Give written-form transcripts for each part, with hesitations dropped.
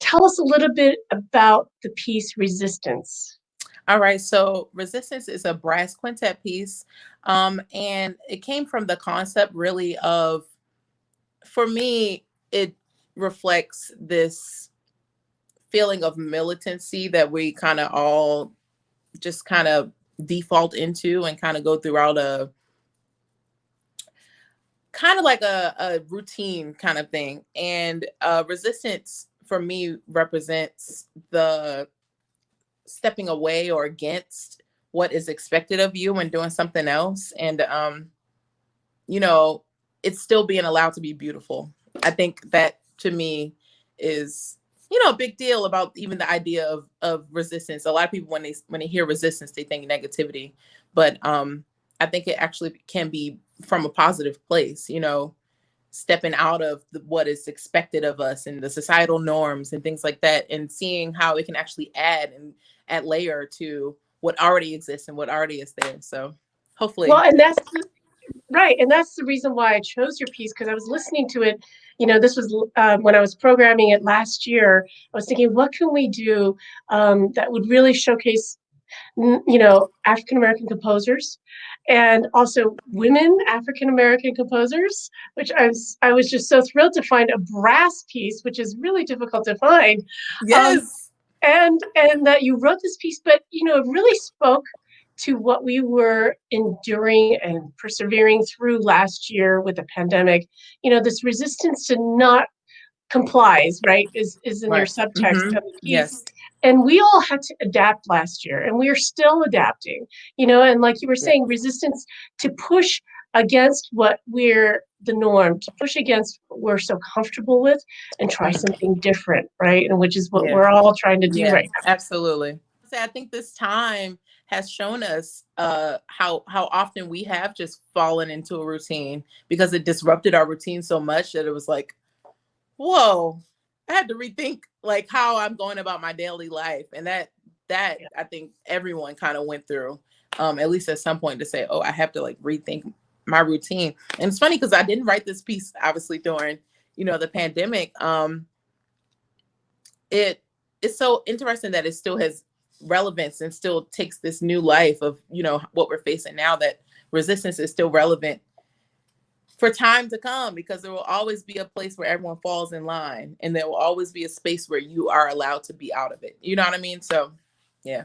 tell us a little bit about the piece Resistance. All right, so Resistance is a brass quintet piece. And it came from the concept really of, for me, it reflects this feeling of militancy that we kind of all just kind of default into and kind of go throughout a kind of like a routine kind of thing. And resistance for me represents the stepping away or against what is expected of you when doing something else. And you know, it's still being allowed to be beautiful. I think that to me is, you know, a big deal about even the idea of resistance. A lot of people when they hear resistance, they think negativity, but I think it actually can be from a positive place, you know, stepping out of what is expected of us and the societal norms and things like that, and seeing how it can actually add layer to what already exists and what already is there. So Well, hopefully. and that's right. And that's the reason why I chose your piece, because I was listening to it. This was when I was programming it last year. I was thinking, what can we do that would really showcase, African American composers and also women African American composers, which I was just so thrilled to find a brass piece, which is really difficult to find. Um, Yes. and that you wrote this piece, but it really spoke to what we were enduring and persevering through last year with the pandemic. This resistance to not complies, right, is in your Right. subtext Mm-hmm. of the piece. Yes. And we all had to adapt last year, and we are still adapting, and like you were Yeah. saying, resistance to push against what we're the norm, to push against what we're so comfortable with and try Mhm. something different, right? And which is what Yeah. we're all trying to do Yeah. right Absolutely. I think this time has shown us how often we have just fallen into a routine because it disrupted our routine so much that it was like, whoa, I had to rethink like how I'm going about my daily life. And that now. I think everyone kind of went through, at least at some point, to say, oh, I have to like rethink my routine. And it's funny because I didn't write this piece obviously during, the pandemic. It it's so interesting that it still has relevance and still takes this new life of, what we're facing now, that resistance is still relevant for time to come, because there will always be a place where everyone falls in line, and there will always be a space where you are allowed to be out of it. You know what I mean? So yeah.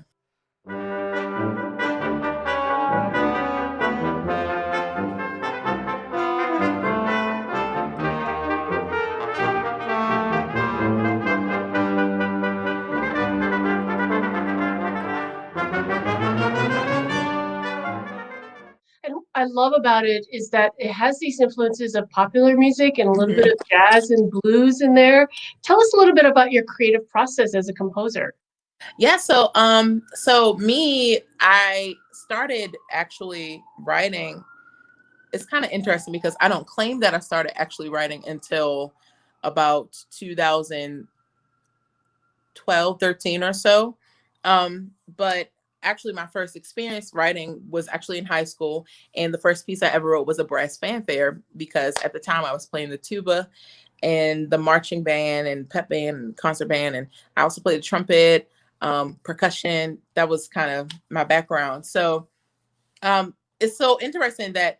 And what I love about it is that it has these influences of popular music and a little bit Mhm. of jazz and blues in there. Tell us a little bit about your creative process as a composer. Yeah, so me, I started actually writing. It's kind of interesting because I don't claim that I started actually writing until about 2012, 13 or so. But actually my first experience writing was actually in high school, and the first piece I ever wrote was a brass fanfare, because at the time I was playing the tuba and the marching band and pep band and concert band, and I also played the trumpet, percussion. That was kind of my background. So it's so interesting that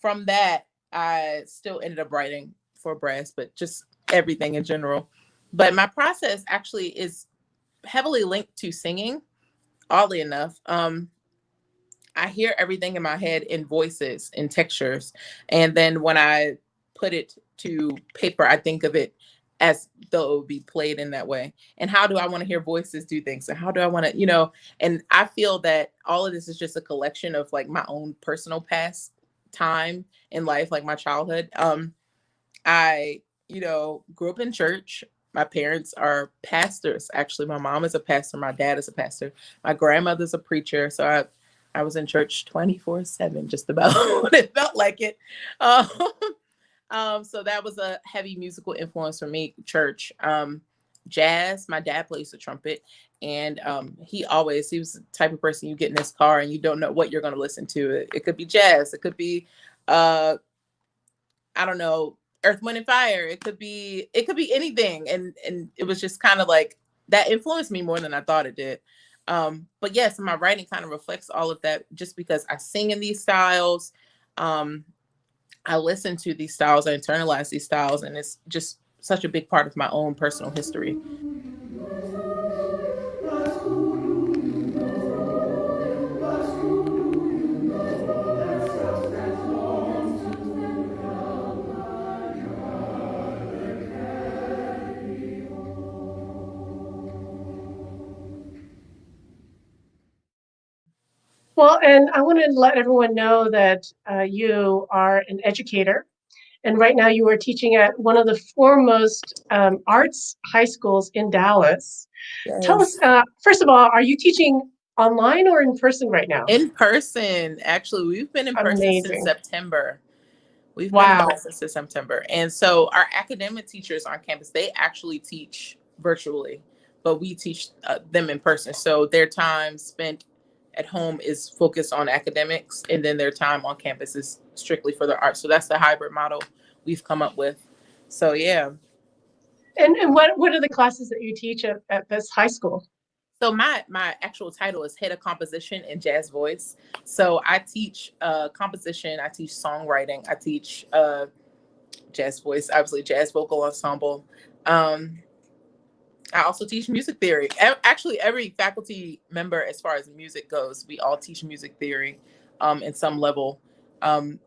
from that, I still ended up writing for brass, but just everything in general. But my process actually is heavily linked to singing, oddly enough. I hear everything in my head in voices and textures. And then when I put it to paper, I think of it as though it would be played in that way. And how do I want to hear voices do things? And how do I want to, and I feel that all of this is just a collection of like my own personal past time in life, like my childhood. I, grew up in church. My parents are pastors. Actually, my mom is a pastor. My dad is a pastor. My grandmother's a preacher. So I was in church 24/7, just about. It felt like it. Um, so that was a heavy musical influence for me. Church, jazz. My dad plays the trumpet, and he was the type of person, you get in his car and you don't know what you're going to listen to. It could be jazz. It could be, I don't know, Earth, Wind, and Fire. It could be anything, and it was just kind of like that influenced me more than I thought it did. But yes, my writing kind of reflects all of that, just because I sing in these styles. Um, I listen to these styles, I internalize these styles, and it's just such a big part of my own personal history. Well, and I want to let everyone know that you are an educator. And right now you are teaching at one of the foremost arts high schools in Dallas. Tell us, Yes. first of all, are you teaching online or in person right now? In person, actually, we've been in person since Amazing. September. We've been in Wow. person since September. And so our academic teachers on campus, they actually teach virtually, but we teach them in person. So their time spent at home is focused on academics, and then their time on campus is strictly for the arts. So that's the hybrid model we've come up with. So yeah. And what are the classes that you teach at this high school? So my actual title is head of composition and jazz voice. So I teach composition, I teach songwriting, I teach jazz voice, obviously jazz vocal ensemble. Um, I also teach music theory. Actually, every faculty member, as far as music goes, we all teach music theory in some level. Um,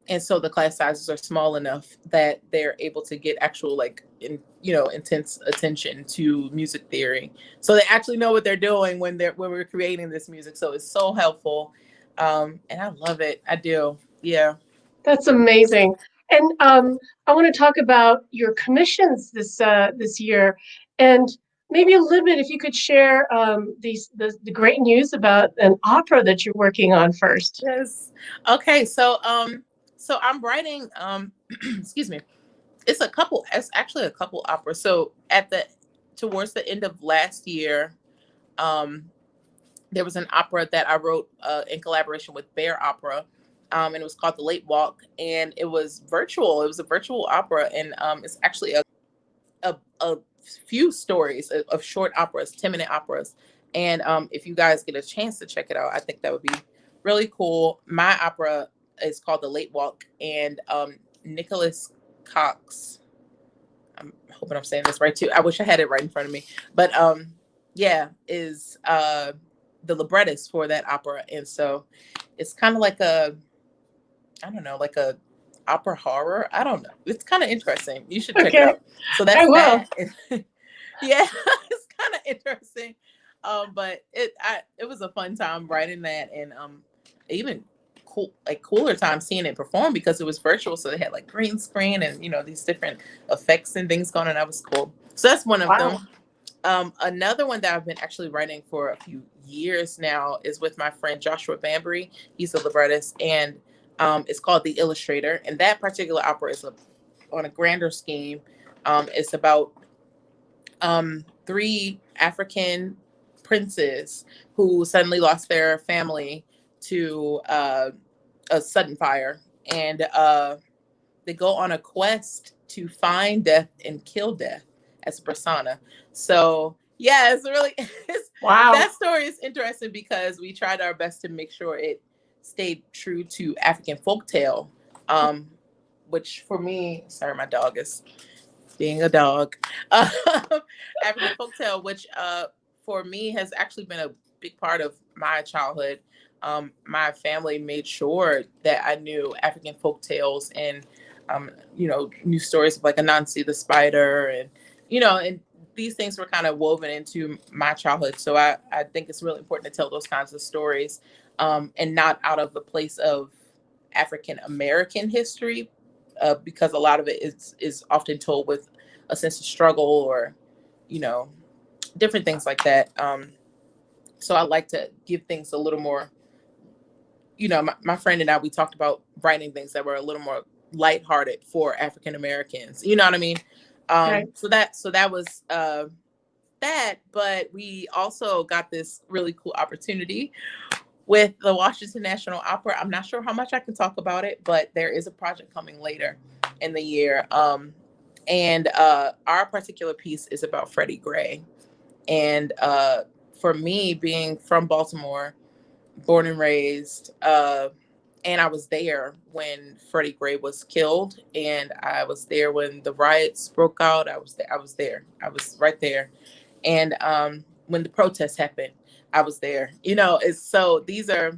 and so the class sizes are small enough that they're able to get actual intense attention to music theory, so they actually know what they're doing when we're creating this music. So it's so helpful, and I love it. I do. Yeah. That's amazing. And I want to talk about your commissions this year, and maybe a little bit if you could share the great news about an opera that you're working on first. Yes. Okay, so I'm writing excuse me. It's actually a couple operas. So at the towards the end of last year, um there was an opera that I wrote in collaboration with Bear Opera, and it was called The Late Walk, and it was virtual. It was a virtual opera, and it's actually a few stories of short operas, 10-minute operas. And if you guys get a chance to check it out, I think that would be really cool. My opera is called The Late Walk, and Nicholas Cox, I'm hoping I'm saying this right too. I wish I had it right in front of me. But yeah, is the librettist for that opera. And so it's kind of like a, I don't know, like a opera horror. I don't know. It's kind of interesting. You should check it Okay, out. So I that's will. that. Yeah, it's kind of interesting. But it was a fun time writing that, and even cooler time seeing it perform because it was virtual. So they had like green screen and these different effects and things going on. That was cool. So that's one of Wow. them. Another one that I've been actually writing for a few years now is with my friend Joshua Bambury. He's a librettist, and it's called The Illustrator. And that particular opera is on a grander scheme. It's about three African princes who suddenly lost their family to a sudden fire, and they go on a quest to find death and kill death as a persona. So yeah, it's really Wow. that story is interesting because we tried our best to make sure it stayed true to African folktale, um, which for me, sorry, my dog is being a dog. Uh, African folktale, which for me has actually been a big part of my childhood. My family made sure that I knew African folktales and knew stories of like Anansi the spider, and these things were kind of woven into my childhood. So I think it's really important to tell those kinds of stories, and not out of the place of African American history, because a lot of it is often told with a sense of struggle or you know different things like that. So I like to give things a little more. My friend and I, we talked about writing things that were a little more lighthearted for African Americans. You know what I mean? Okay. So that was that. But we also got this really cool opportunity with the Washington National Opera. I'm not sure how much I can talk about it, but there is a project coming later. in the year. And our particular piece is about Freddie Gray. And for me, being from Baltimore, born and raised, and I was there when Freddie Gray was killed, and I was there when the riots broke out. I was there. I was there. I was right there. And when the protests happened, I was there. You know, it's so these are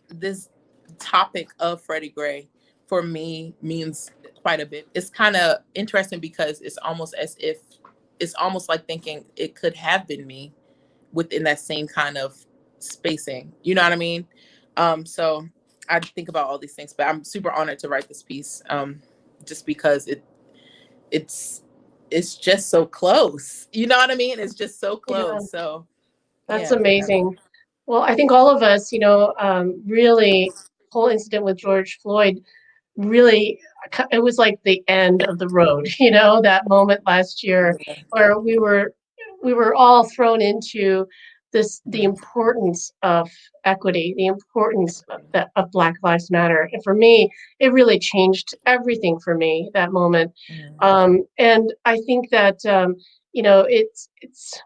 this topic of Freddie Gray for me means quite a bit. It's kind of interesting because it's almost as if it's almost like thinking it could have been me within that same kind of spacing. You know what I mean? So I think about all these things, but I'm super honored to write this piece, just because it's it's just so close. You know what I mean? It's just so Yeah, close. So that's yeah, amazing. Well, I think all of us, really, whole incident with George Floyd really, it was like the end of the road, that moment last year yeah, where we were all thrown into the importance of equity, the importance of Black Lives Matter. And for me, it really changed everything for me, that moment. And I think that, it's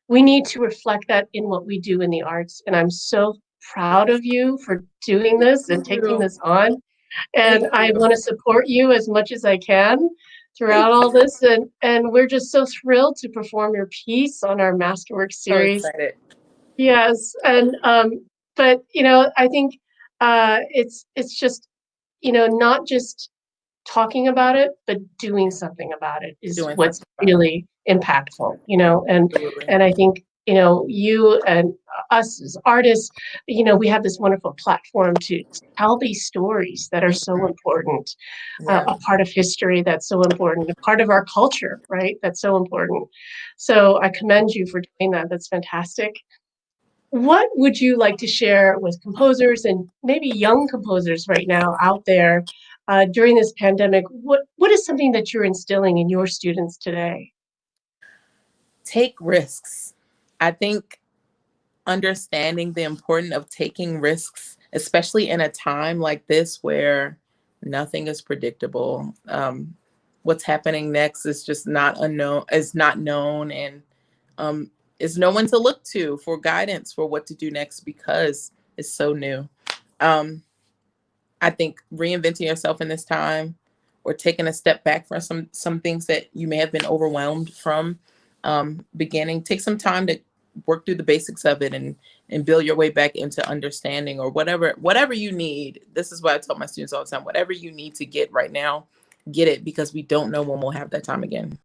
we need to reflect that in what we do in the arts. And I'm so proud of you for doing this and thank taking you, this on. And thank I you, want to support you as much as I can thank throughout all you. this. And we're just so thrilled to perform your piece on our Masterwork So series. excited. Yes. And but I think it's just, not just talking about it, but doing something about it is Doing what's something about it. really impactful, and Absolutely. and I think, you and us as artists, we have this wonderful platform to tell these stories that are so Mhm. important, Yeah. a part of history that's so important, a part of our culture, right? That's so important. So I commend you for doing that. That's fantastic. What would you like to share with composers and maybe young composers right now out there during this pandemic? What is something that you're instilling in your students today? Take risks. I think understanding the importance of taking risks, especially in a time like this where nothing is predictable. What's happening next is just not unknown, is not known, and um, is no one to look to for guidance for what to do next because it's so new. Um, I think reinventing yourself in this time or taking a step back from some things that you may have been overwhelmed from, beginning, take some time to work through the basics of it and build your way back into understanding or whatever you need. This is what I tell my students all the time. Whatever you need to get right now, get it, because we don't know when we'll have that time again.